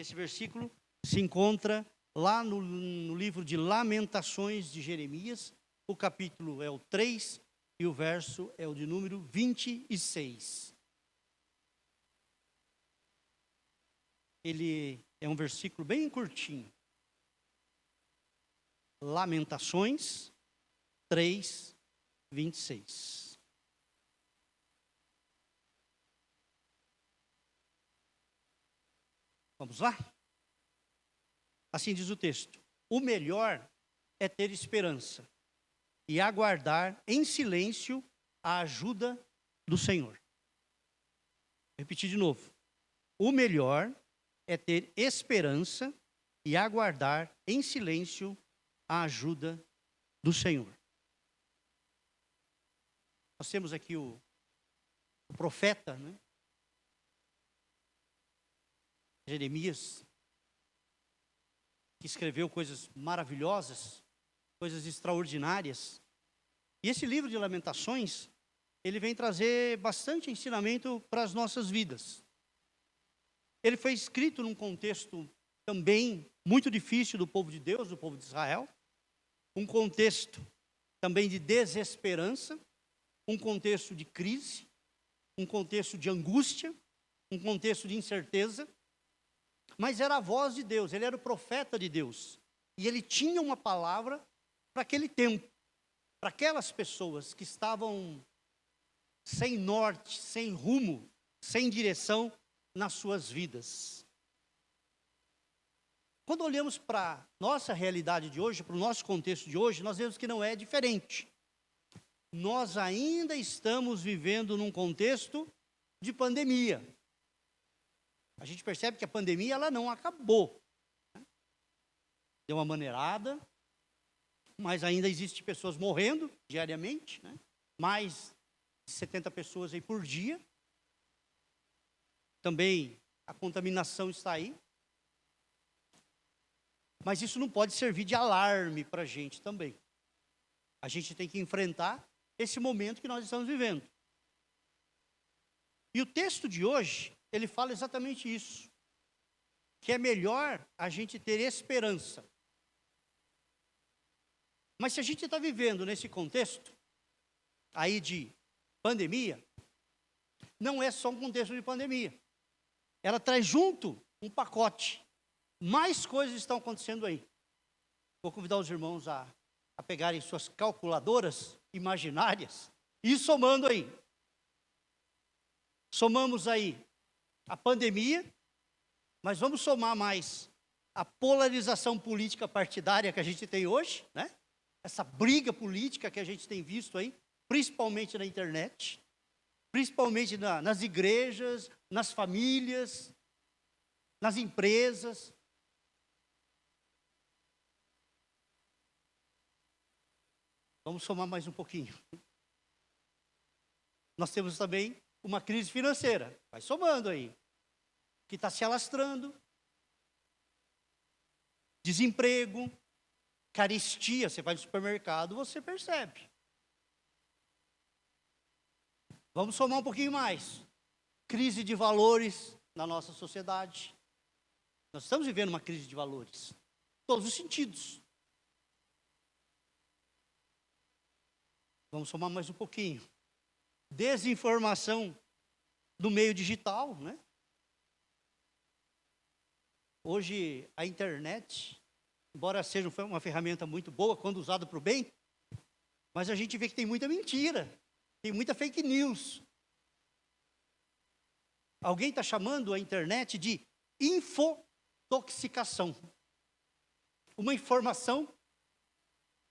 Esse versículo se encontra lá no livro de Lamentações de Jeremias. O capítulo é o 3 e o verso é o de número 26. Ele é um versículo bem curtinho. Lamentações 3, 26. Vamos lá? Assim diz o texto: o melhor é ter esperança e aguardar em silêncio a ajuda do Senhor. Vou repetir de novo. O melhor é ter esperança e aguardar em silêncio a ajuda do Senhor. Nós temos aqui o profeta, né? Jeremias, que escreveu coisas maravilhosas, coisas extraordinárias. E esse livro de Lamentações, ele vem trazer bastante ensinamento para as nossas vidas. Ele foi escrito num contexto também muito difícil do povo de Deus, do povo de Israel. Um contexto também de desesperança, um contexto de crise, um contexto de angústia, um contexto de incerteza. Mas era a voz de Deus, ele era o profeta de Deus. E ele tinha uma palavra para aquele tempo, para aquelas pessoas que estavam sem norte, sem rumo, sem direção nas suas vidas. Quando olhamos para a nossa realidade de hoje, para o nosso contexto de hoje, nós vemos que não é diferente. Nós ainda estamos vivendo num contexto de pandemia. A gente percebe que a pandemia ela não acabou. Deu uma maneirada, mas ainda existem pessoas morrendo diariamente, né? Mais de 70 pessoas aí por dia. Também a contaminação está aí. Mas isso não pode servir de alarme para a gente também. A gente tem que enfrentar esse momento que nós estamos vivendo. E o texto de hoje, ele fala exatamente isso. Que é melhor a gente ter esperança. Mas se a gente está vivendo nesse contexto aí de pandemia, não é só um contexto de pandemia. Ela traz junto um pacote. Mais coisas estão acontecendo aí. Vou convidar os irmãos a pegarem suas calculadoras imaginárias e ir somando aí. Somamos aí a pandemia, mas vamos somar mais a polarização política partidária que a gente tem hoje, né? Essa briga política que a gente tem visto aí, principalmente na internet, principalmente nas igrejas, nas famílias, nas empresas. Vamos somar mais um pouquinho. Nós temos também uma crise financeira, vai somando aí, que está se alastrando, desemprego, carestia. Você vai no supermercado, você percebe. Vamos somar um pouquinho mais, crise de valores na nossa sociedade. Nós estamos vivendo uma crise de valores, em todos os sentidos. Vamos somar mais um pouquinho. Desinformação no meio digital, né? Hoje a internet, embora seja uma ferramenta muito boa quando usada para o bem, mas a gente vê que tem muita mentira, tem muita fake news. Alguém está chamando a internet de infotoxicação. Uma informação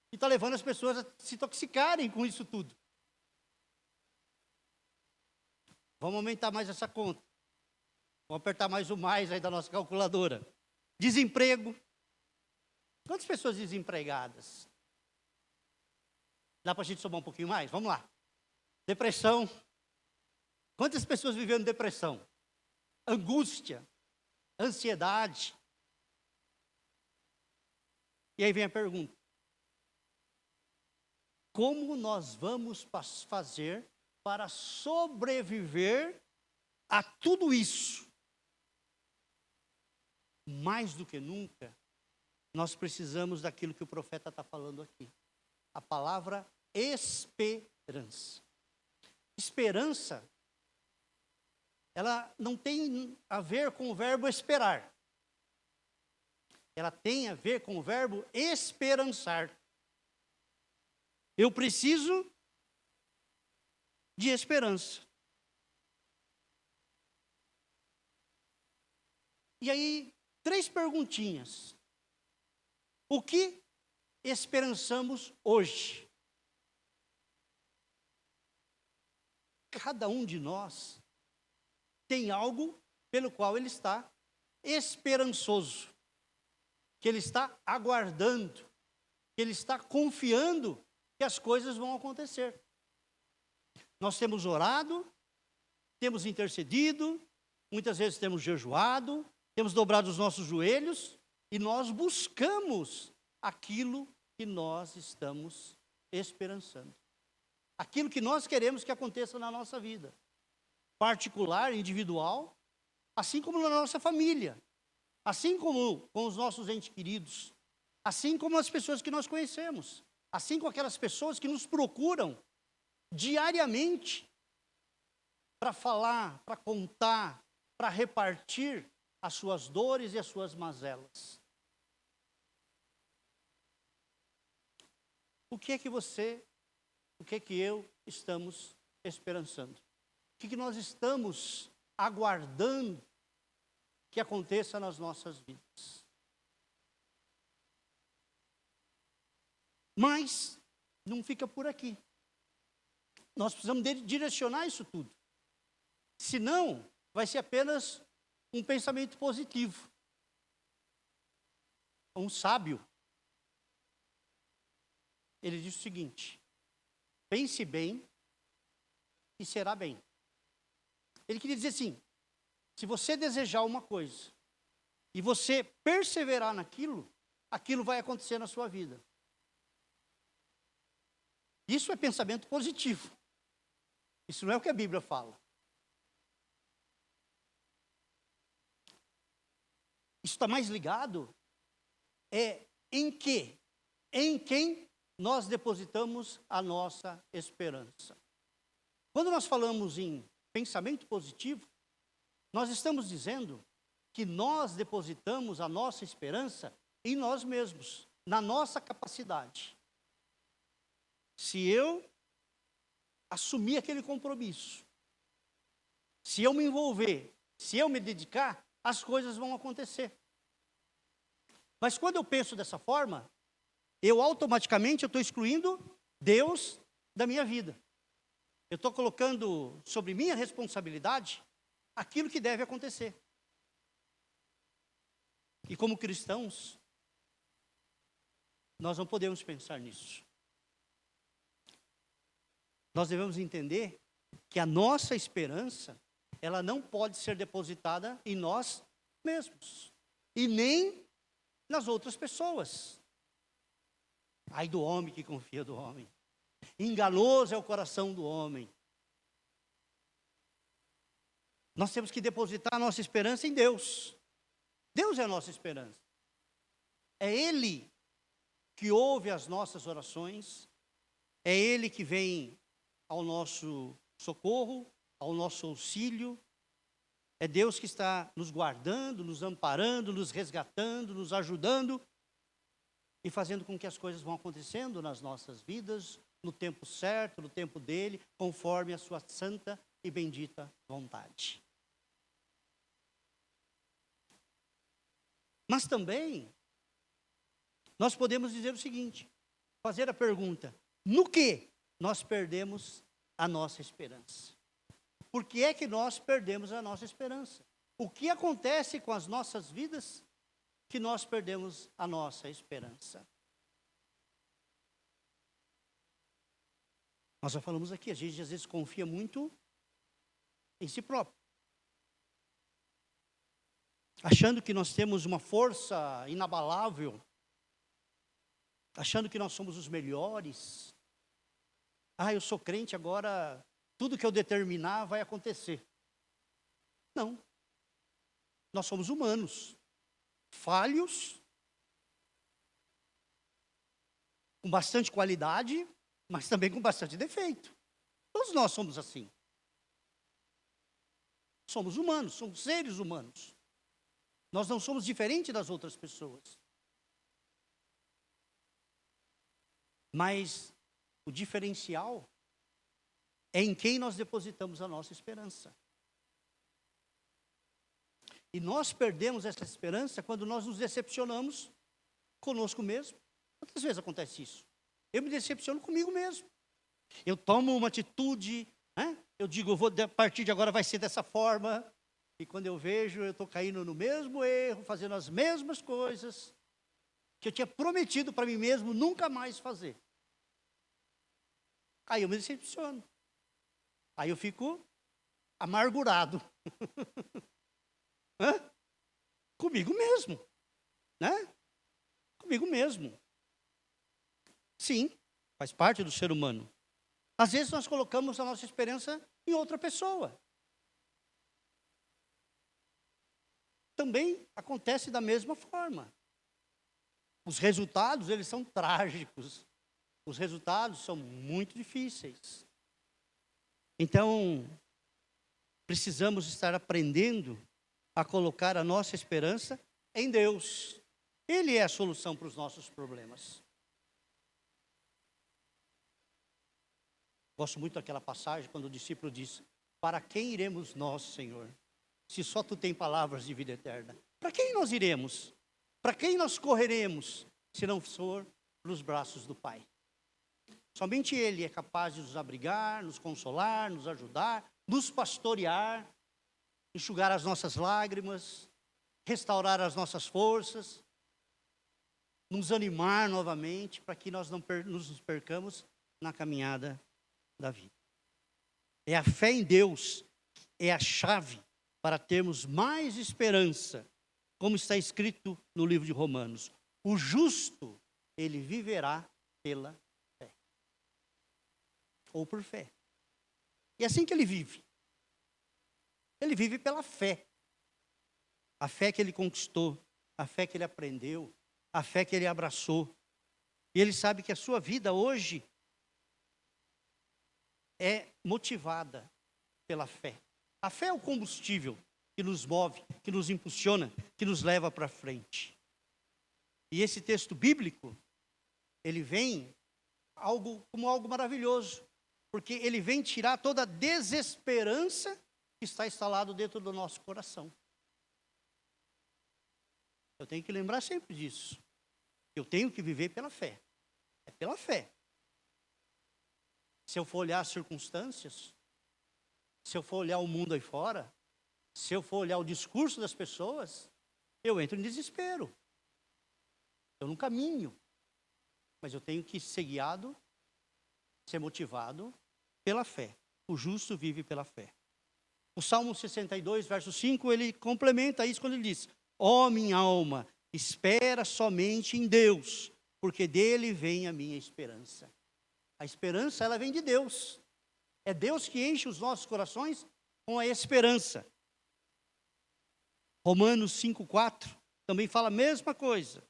que está levando as pessoas a se intoxicarem com isso tudo. Vamos aumentar mais essa conta. Vamos apertar mais o mais aí da nossa calculadora. Desemprego. Quantas pessoas desempregadas? Dá para a gente somar um pouquinho mais? Vamos lá. Depressão. Quantas pessoas vivendo depressão? Angústia. Ansiedade. E aí vem a pergunta. Como nós vamos fazer para sobreviver a tudo isso? mais do que nunca, nós precisamos daquilo que o profeta está falando aqui. A palavra esperança. Esperança, ela não tem a ver com o verbo esperar. Ela tem a ver com o verbo esperançar. Eu preciso de esperança. E aí, 3 perguntinhas. O que esperançamos hoje? Cada um de nós tem algo pelo qual ele está esperançoso, que ele está aguardando, que ele está confiando que as coisas vão acontecer. Nós temos orado, temos intercedido, muitas vezes temos jejuado, temos dobrado os nossos joelhos e nós buscamos aquilo que nós estamos esperançando. Aquilo que nós queremos que aconteça na nossa vida, particular, individual, assim como na nossa família, assim como com os nossos entes queridos, assim como as pessoas que nós conhecemos, assim como aquelas pessoas que nos procuram diariamente para falar, para contar, para repartir as suas dores e as suas mazelas. O que é que você, o que é que eu estamos esperançando? O que é que nós estamos aguardando que aconteça nas nossas vidas? Mas não fica por aqui. Nós precisamos direcionar isso tudo. Senão, vai ser apenas um pensamento positivo. Um sábio, ele diz o seguinte: pense bem e será bem. Ele queria dizer assim: se você desejar uma coisa e você perseverar naquilo, aquilo vai acontecer na sua vida. Isso é pensamento positivo. Isso não é o que a Bíblia fala. Isso está mais ligado em quem nós depositamos a nossa esperança. Quando nós falamos em pensamento positivo, nós estamos dizendo que nós depositamos a nossa esperança em nós mesmos, na nossa capacidade. Se eu assumir aquele compromisso, se eu me envolver, se eu me dedicar, as coisas vão acontecer. Mas quando eu penso dessa forma, eu automaticamente estou excluindo Deus da minha vida. Eu estou colocando sobre minha responsabilidade aquilo que deve acontecer. E como cristãos, nós não podemos pensar nisso. Nós devemos entender que a nossa esperança, ela não pode ser depositada em nós mesmos. E nem nas outras pessoas. Ai do homem que confia do homem. Enganoso é o coração do homem. Nós temos que depositar a nossa esperança em Deus. Deus é a nossa esperança. É Ele que ouve as nossas orações. É Ele que vem ao nosso socorro, ao nosso auxílio. É Deus que está nos guardando, nos amparando, nos resgatando, nos ajudando e fazendo com que as coisas vão acontecendo nas nossas vidas, no tempo certo, no tempo dele, conforme a sua santa e bendita vontade. Mas também, nós podemos dizer o seguinte, fazer a pergunta: no que nós perdemos a nossa esperança? Por que é que nós perdemos a nossa esperança? O que acontece com as nossas vidas que nós perdemos a nossa esperança? Nós já falamos aqui, a gente às vezes confia muito em si próprio. Achando que nós temos uma força inabalável. Achando que nós somos os melhores. Ah, eu sou crente, agora tudo que eu determinar vai acontecer. Não. Nós somos humanos. falhos, com bastante qualidade, mas também com bastante defeito. Todos nós somos assim. Somos humanos, somos seres humanos. Nós não somos diferentes das outras pessoas. Mas o diferencial é em quem nós depositamos a nossa esperança. E nós perdemos essa esperança quando nós nos decepcionamos conosco mesmo. Quantas vezes acontece isso? Eu me decepciono comigo mesmo. Eu tomo uma atitude, eu digo, a partir de agora vai ser dessa forma. E quando eu vejo, eu estou caindo no mesmo erro, fazendo as mesmas coisas que eu tinha prometido para mim mesmo nunca mais fazer. Aí eu me decepciono. Aí eu fico amargurado. Comigo mesmo, né? Comigo mesmo. Sim, faz parte do ser humano. Às vezes nós colocamos a nossa esperança em outra pessoa. Também acontece da mesma forma. Os resultados, eles são trágicos. Os resultados são muito difíceis. Então, precisamos estar aprendendo a colocar a nossa esperança em Deus. Ele é a solução para os nossos problemas. Gosto muito daquela passagem quando o discípulo diz: para quem iremos nós, Senhor? Se só Tu tem palavras de vida eterna. Para quem nós iremos? Para quem nós correremos? Se não for nos braços do Pai. Somente Ele é capaz de nos abrigar, nos consolar, nos ajudar, nos pastorear, enxugar as nossas lágrimas, restaurar as nossas forças, nos animar novamente para que nós não nos percamos na caminhada da vida. É a fé em Deus, é a chave para termos mais esperança, como está escrito no livro de Romanos. O justo, ele viverá pela fé. Ou por fé. E é assim que ele vive. Ele vive pela fé. A fé que ele conquistou, a fé que ele aprendeu, a fé que ele abraçou. E ele sabe que a sua vida hoje é motivada pela fé. A fé é o combustível que nos move, que nos impulsiona, que nos leva para frente. E esse texto bíblico, ele vem como algo maravilhoso, porque ele vem tirar toda a desesperança que está instalado dentro do nosso coração. Eu tenho que lembrar sempre disso. Eu tenho que viver pela fé. É pela fé. Se eu for olhar as circunstâncias, se eu for olhar o mundo aí fora, se eu for olhar o discurso das pessoas, eu entro em desespero. Eu não caminho. Mas eu tenho que ser guiado, ser motivado pela fé. O justo vive pela fé. O Salmo 62, verso 5, ele complementa isso quando ele diz: ó minha alma, espera somente em Deus, porque dele vem a minha esperança. A esperança, ela vem de Deus. É Deus que enche os nossos corações com a esperança. Romanos 5,4 também fala a mesma coisa.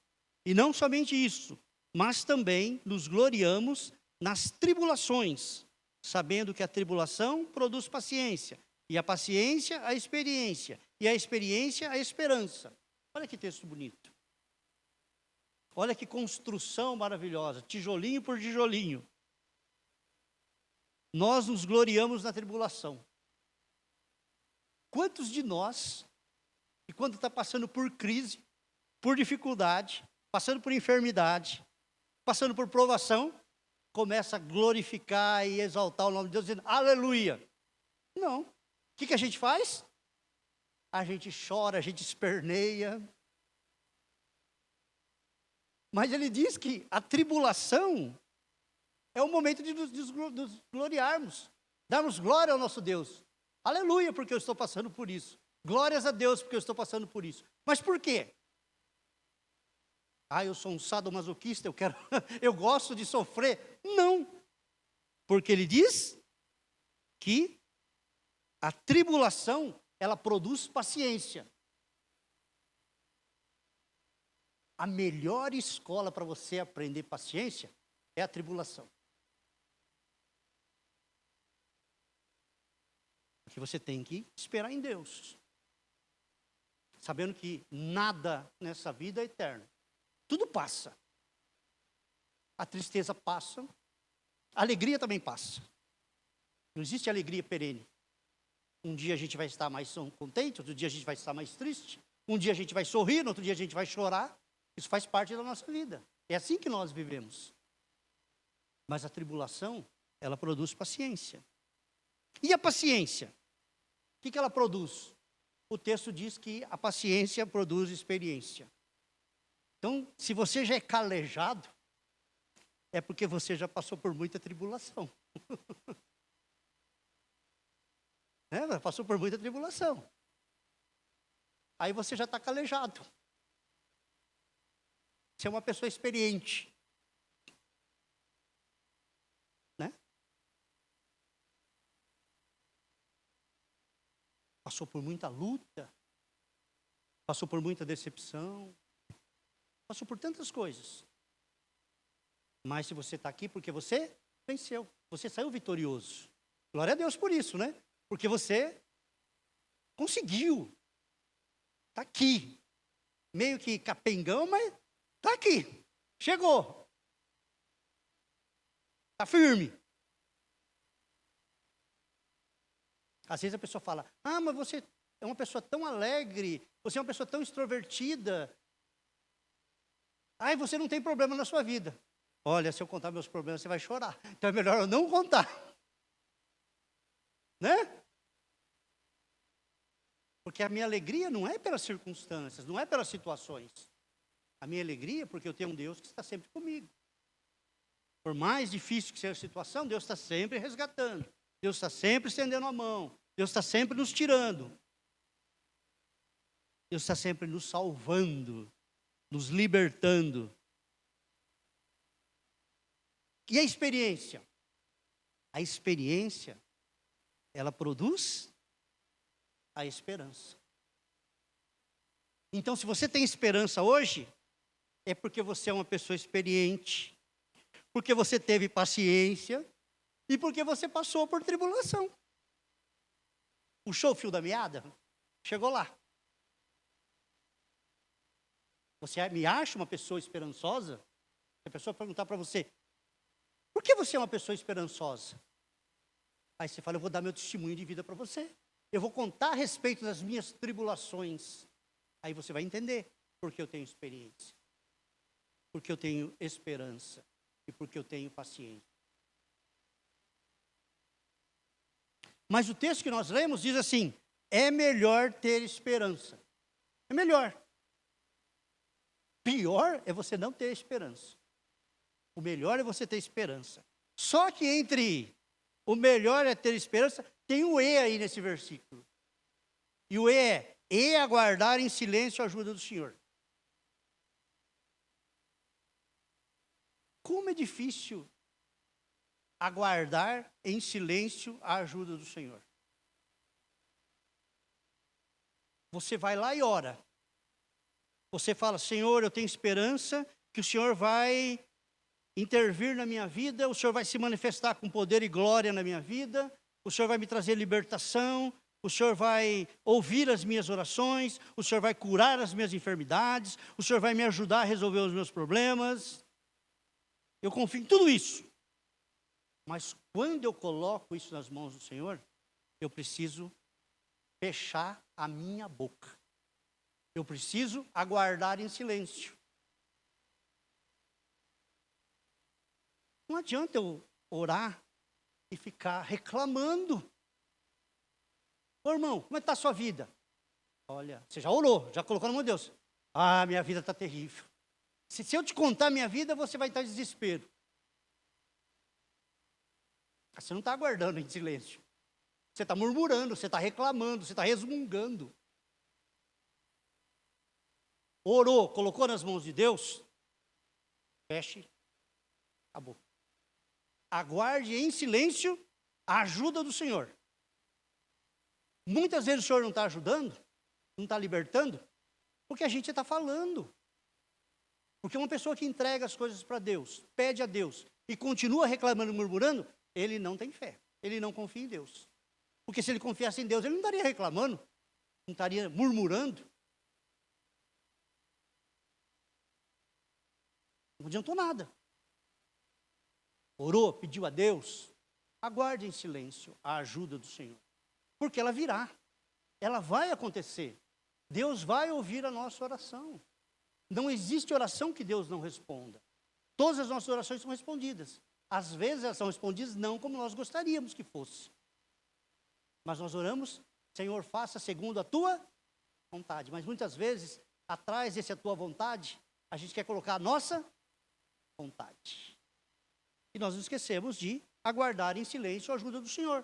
E não somente isso, mas também nos gloriamos nas tribulações, sabendo que a tribulação produz paciência, e a paciência, a experiência, e a experiência, a esperança. Olha que texto bonito. Olha que construção maravilhosa, tijolinho por tijolinho. Nós nos gloriamos na tribulação. Quantos de nós, que quando está passando por crise, por dificuldade, passando por enfermidade, passando por provação, começa a glorificar e exaltar o nome de Deus, dizendo aleluia? Não. O que a gente faz? A gente chora, a gente esperneia. Mas ele diz que a tribulação é o momento de nos gloriarmos, darmos glória ao nosso Deus. Aleluia, porque eu estou passando por isso. Glórias a Deus, porque eu estou passando por isso. Mas por quê? Eu sou um sadomasoquista, eu gosto de sofrer. Não, porque ele diz que a tribulação, ela produz paciência. a melhor escola para você aprender paciência é a tribulação. Porque você tem que esperar em Deus. Sabendo que nada nessa vida é eterno. Tudo passa. A tristeza passa. A alegria também passa. Não existe alegria perene. Um dia a gente vai estar mais contente, outro dia a gente vai estar mais triste. Um dia a gente vai sorrir, no outro dia a gente vai chorar. Isso faz parte da nossa vida. É assim que nós vivemos. Mas a tribulação, ela produz paciência. E a paciência? O que ela produz? O texto diz que a paciência produz experiência. Então, se você já é calejado, é porque você já passou por muita tribulação. Passou por muita tribulação. Aí você já está calejado. Você é uma pessoa experiente. Né? Passou por muita luta. Passou por muita decepção. Passou por tantas coisas. Mas se você está aqui porque você venceu. Você saiu vitorioso. Glória a Deus por isso, né? Porque você conseguiu. Está aqui. Meio que capengão, mas está aqui. Chegou. Está firme. Às vezes a pessoa fala, mas você é uma pessoa tão alegre, você é uma pessoa tão extrovertida. Você não tem problema na sua vida. Olha, se eu contar meus problemas, você vai chorar. Então é melhor eu não contar. Né? Porque a minha alegria não é pelas circunstâncias, não é pelas situações. A minha alegria é porque eu tenho um Deus que está sempre comigo. Por mais difícil que seja a situação, Deus está sempre resgatando. Deus está sempre estendendo a mão. Deus está sempre nos tirando. Deus está sempre nos salvando, nos libertando. E a experiência? A experiência, ela produz a esperança. Então, se você tem esperança hoje, é porque você é uma pessoa experiente, porque você teve paciência e porque você passou por tribulação. Puxou o fio da meada? Chegou lá. Você me acha uma pessoa esperançosa? Se a pessoa perguntar para você, por que você é uma pessoa esperançosa? Aí você fala, eu vou dar meu testemunho de vida para você. Eu vou contar a respeito das minhas tribulações. Aí você vai entender porque eu tenho experiência. Porque eu tenho esperança. E porque eu tenho paciência. Mas o texto que nós lemos diz assim, é melhor ter esperança. É melhor. Pior é você não ter esperança. O melhor é você ter esperança. Só que entre o melhor é ter esperança, tem um E aí nesse versículo. E o E aguardar em silêncio a ajuda do Senhor. Como é difícil aguardar em silêncio a ajuda do Senhor. Você vai lá e ora. Você fala, Senhor, eu tenho esperança que o Senhor vai intervir na minha vida, o Senhor vai se manifestar com poder e glória na minha vida, o Senhor vai me trazer libertação, o Senhor vai ouvir as minhas orações, o Senhor vai curar as minhas enfermidades, o Senhor vai me ajudar a resolver os meus problemas. Eu confio em tudo isso. Mas quando eu coloco isso nas mãos do Senhor, eu preciso fechar a minha boca. Eu preciso aguardar em silêncio. Não adianta eu orar e ficar reclamando. Ô irmão, como é que está a sua vida? Olha, você já orou, já colocou na mão de Deus. Minha vida está terrível. Se eu te contar a minha vida, você vai estar em desespero. Você não está aguardando em silêncio. Você está murmurando, você está reclamando, você está resmungando. Orou, colocou nas mãos de Deus, feche a boca. Aguarde em silêncio a ajuda do Senhor. Muitas vezes o Senhor não está ajudando, não está libertando, porque a gente está falando. Porque uma pessoa que entrega as coisas para Deus, pede a Deus e continua reclamando e murmurando, ele não tem fé, ele não confia em Deus. Porque se ele confiasse em Deus, ele não estaria reclamando, não estaria murmurando. Não adiantou nada. Orou, pediu a Deus, aguarde em silêncio a ajuda do Senhor. Porque ela virá, ela vai acontecer. Deus vai ouvir a nossa oração. Não existe oração que Deus não responda. Todas as nossas orações são respondidas. Às vezes elas são respondidas não como nós gostaríamos que fosse. Mas nós oramos, Senhor, faça segundo a tua vontade. Mas muitas vezes, atrás desse a tua vontade, a gente quer colocar a nossa vontade. E nós nos esquecemos de aguardar em silêncio a ajuda do Senhor.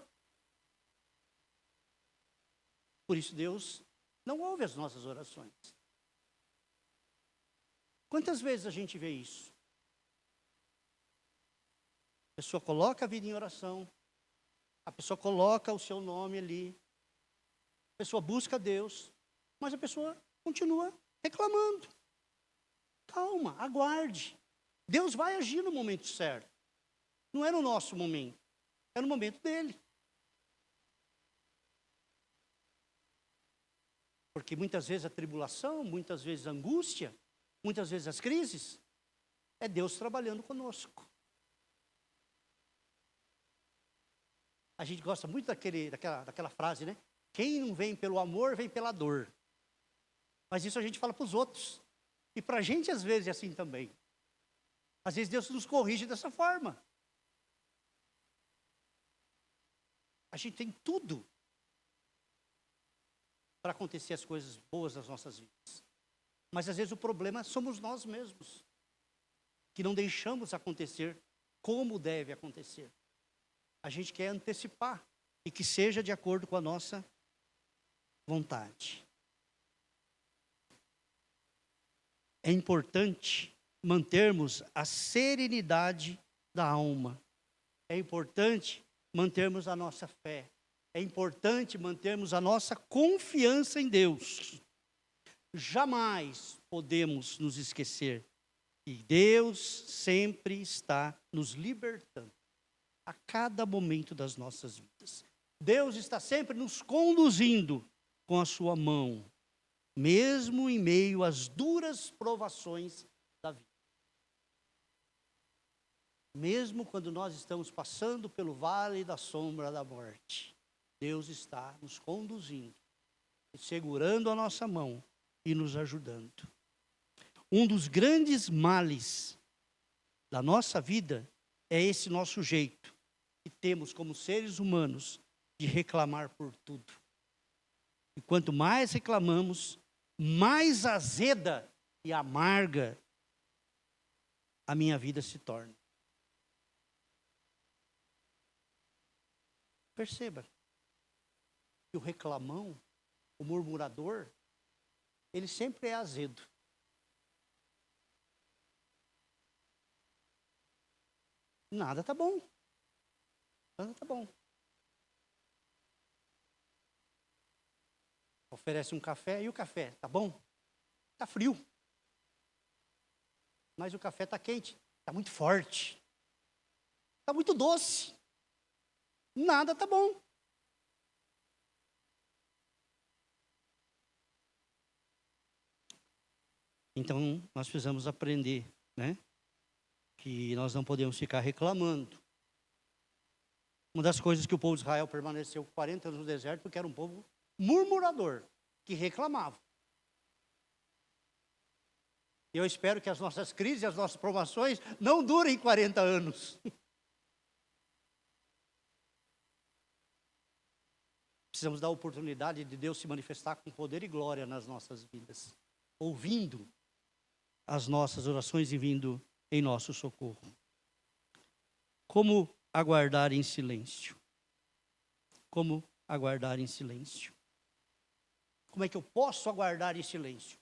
Por isso Deus não ouve as nossas orações. Quantas vezes a gente vê isso? A pessoa coloca a vida em oração, a pessoa coloca o seu nome ali, a pessoa busca Deus, mas a pessoa continua reclamando. Calma, aguarde. Deus vai agir no momento certo. Não é no nosso momento, é no momento dele. Porque muitas vezes a tribulação, muitas vezes a angústia, muitas vezes as crises, é Deus trabalhando conosco. A gente gosta muito daquela frase, né? Quem não vem pelo amor, vem pela dor. Mas isso a gente fala para os outros. E para a gente, às vezes, é assim também. Às vezes Deus nos corrige dessa forma. A gente tem tudo para acontecer as coisas boas nas nossas vidas. Mas às vezes o problema somos nós mesmos, que não deixamos acontecer como deve acontecer. A gente quer antecipar e que seja de acordo com a nossa vontade. É importante mantermos a serenidade da alma. É importante mantermos a nossa fé. É importante mantermos a nossa confiança em Deus. Jamais podemos nos esquecer que Deus sempre está nos libertando a cada momento das nossas vidas. Deus está sempre nos conduzindo com a sua mão, mesmo em meio às duras provações da vida. Mesmo quando nós estamos passando pelo vale da sombra da morte, Deus está nos conduzindo, segurando a nossa mão e nos ajudando. Um dos grandes males da nossa vida é esse nosso jeito que temos como seres humanos de reclamar por tudo. E quanto mais reclamamos, mais azeda e amarga a minha vida se torna. Perceba que o reclamão, o murmurador, ele sempre é azedo. Nada tá bom. Nada tá bom. Oferece um café, e o café, tá bom? Tá frio. Mas o café tá quente, tá muito forte. Tá muito doce. Nada tá bom. Então, nós precisamos aprender, né? Que nós não podemos ficar reclamando. Uma das coisas que o povo de Israel permaneceu 40 anos no deserto, porque era um povo murmurador, que reclamava. Eu espero que as nossas crises, as nossas provações não durem 40 anos. Precisamos dar a oportunidade de Deus se manifestar com poder e glória nas nossas vidas, ouvindo as nossas orações e vindo em nosso socorro. Como aguardar em silêncio? Como aguardar em silêncio? Como é que eu posso aguardar em silêncio?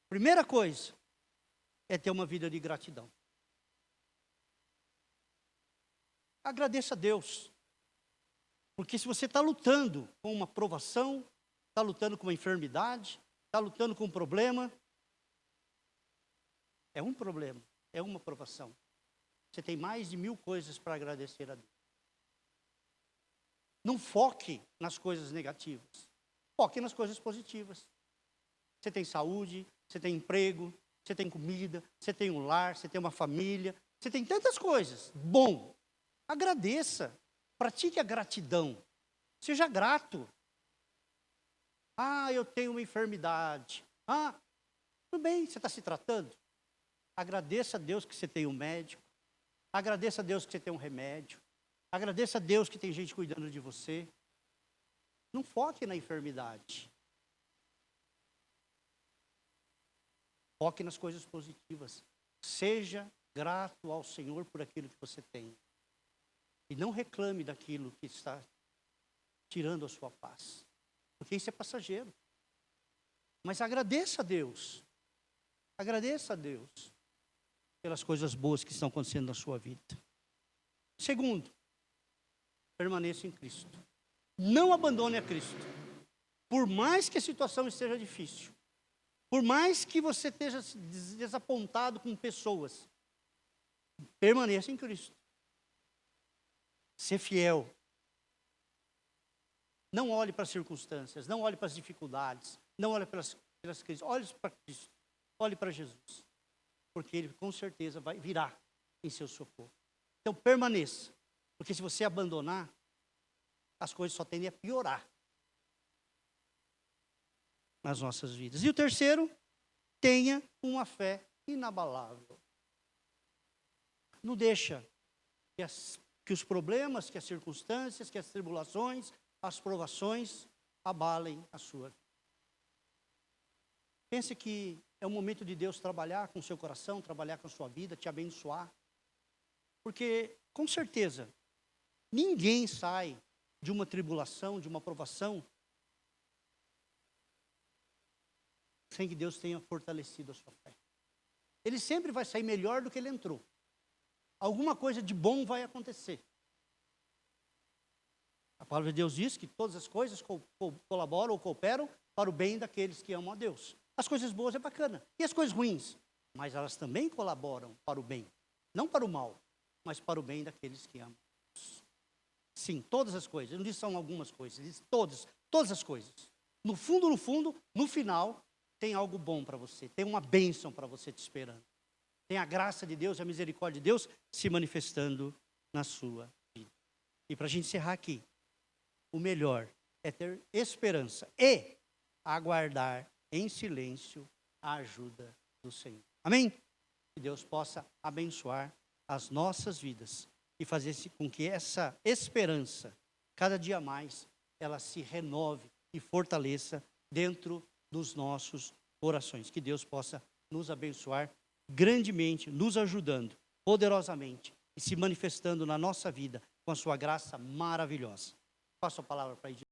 Primeira coisa é ter uma vida de gratidão. Agradeça a Deus. Porque se você está lutando com uma provação, está lutando com uma enfermidade, está lutando com um problema, É um problema, é uma provação. Você tem mais de 1000 coisas para agradecer a Deus. Não foque nas coisas negativas. Foque nas coisas positivas. Você tem saúde, você tem emprego, você tem comida, você tem um lar, você tem uma família, você tem tantas coisas. Bom, agradeça. Pratique a gratidão. Seja grato. Ah, eu tenho uma enfermidade. Ah, tudo bem, você está se tratando? Agradeça a Deus que você tem um médico. Agradeça a Deus que você tem um remédio. Agradeça a Deus que tem gente cuidando de você. Não foque na enfermidade. Foque nas coisas positivas. Seja grato ao Senhor por aquilo que você tem. E não reclame daquilo que está tirando a sua paz. Porque isso é passageiro. Mas agradeça a Deus. Agradeça a Deus pelas coisas boas que estão acontecendo na sua vida. Segundo, permaneça em Cristo. Não abandone a Cristo. Por mais que a situação esteja difícil, por mais que você esteja desapontado com pessoas, permaneça em Cristo. Ser fiel. Não olhe para as circunstâncias, não olhe para as dificuldades, não olhe pelas crises. Olhe para Cristo, olhe para Jesus. Porque Ele com certeza virá em seu socorro. Então permaneça. Porque se você abandonar, as coisas só tendem a piorar nas nossas vidas. E o terceiro, tenha uma fé inabalável. Não deixa que os problemas, que as circunstâncias, que as tribulações, as provações abalem a sua vida. Pense que é o momento de Deus trabalhar com o seu coração, trabalhar com a sua vida, te abençoar. Porque, com certeza, ninguém sai de uma tribulação, de uma provação, sem que Deus tenha fortalecido a sua fé. Ele sempre vai sair melhor do que ele entrou. Alguma coisa de bom vai acontecer. A palavra de Deus diz que todas as coisas colaboram ou cooperam para o bem daqueles que amam a Deus. As coisas boas é bacana. E as coisas ruins? Mas elas também colaboram para o bem. Não para o mal, mas para o bem daqueles que amam a Deus. Sim, todas as coisas. Ele não diz são algumas coisas, ele diz todas as coisas. No fundo, no final, tem algo bom para você. Tem uma bênção para você te esperando. Tem a graça de Deus, a misericórdia de Deus se manifestando na sua vida. E para a gente encerrar aqui, o melhor é ter esperança e aguardar em silêncio a ajuda do Senhor. Amém? Que Deus possa abençoar as nossas vidas e fazer com que essa esperança, cada dia mais, ela se renove e fortaleça dentro dos nossos corações. Que Deus possa nos abençoar grandemente, nos ajudando poderosamente e se manifestando na nossa vida com a sua graça maravilhosa. Passo a palavra para a